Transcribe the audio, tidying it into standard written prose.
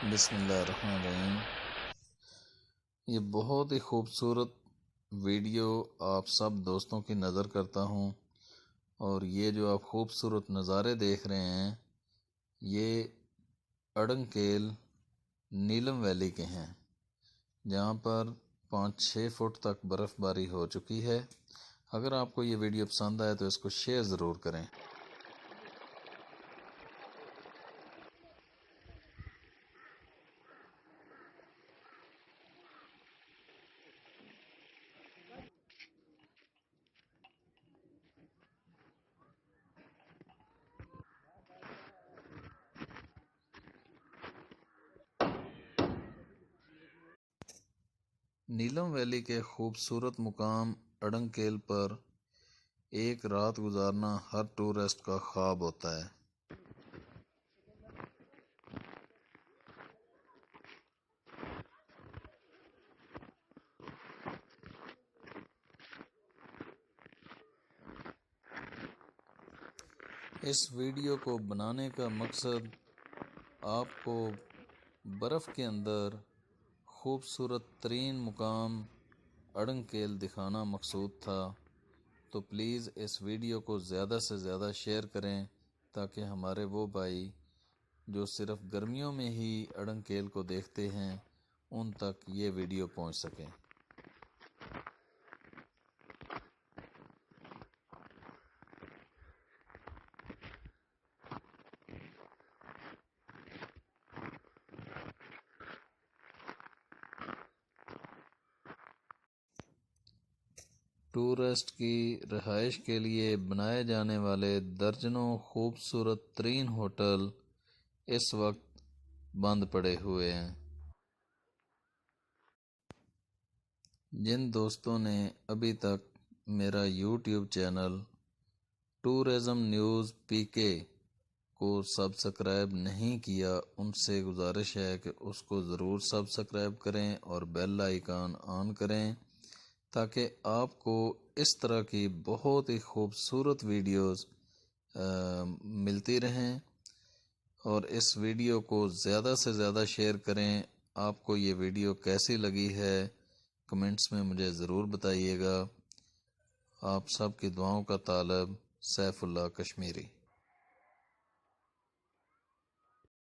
بسم اللہ الرحمن الرحیم۔ یہ بہت ہی خوبصورت ویڈیو آپ سب دوستوں کی نظر کرتا ہوں، اور یہ جو آپ خوبصورت نظارے دیکھ رہے ہیں یہ اڑنکیل نیلم ویلی کے ہیں، جہاں پر 5-6 فٹ تک برف باری ہو چکی ہے۔ اگر آپ کو یہ ویڈیو پسند آئے تو اس کو شیئر ضرور کریں۔ نیلم ویلی کے خوبصورت مقام اڑنکیل پر ایک رات گزارنا ہر ٹورسٹ کا خواب ہوتا ہے۔ اس ویڈیو کو بنانے کا مقصد آپ کو برف کے اندر خوبصورت ترین مقام اڑنکیل دکھانا مقصود تھا، تو پلیز اس ویڈیو کو زیادہ سے زیادہ شیئر کریں تاکہ ہمارے وہ بھائی جو صرف گرمیوں میں ہی اڑنکیل کو دیکھتے ہیں ان تک یہ ویڈیو پہنچ سکیں۔ ٹورسٹ کی رہائش کے لیے بنائے جانے والے درجنوں خوبصورت ترین ہوٹل اس وقت بند پڑے ہوئے ہیں۔ جن دوستوں نے ابھی تک میرا YouTube channel tourism news PK کو سبسکرائب نہیں کیا، ان سے گزارش ہے کہ اس کو ضرور سبسکرائب کریں اور بیل آئیکن آن کریں تاکہ آپ کو اس طرح کی بہت ہی خوبصورت ویڈیوز ملتی رہیں، اور اس ویڈیو کو زیادہ سے زیادہ شیئر کریں۔ آپ کو یہ ویڈیو کیسی لگی ہے کمنٹس میں مجھے ضرور بتائیے گا۔ آپ سب کی دعاؤں کا طالب سیف اللہ کشمیری۔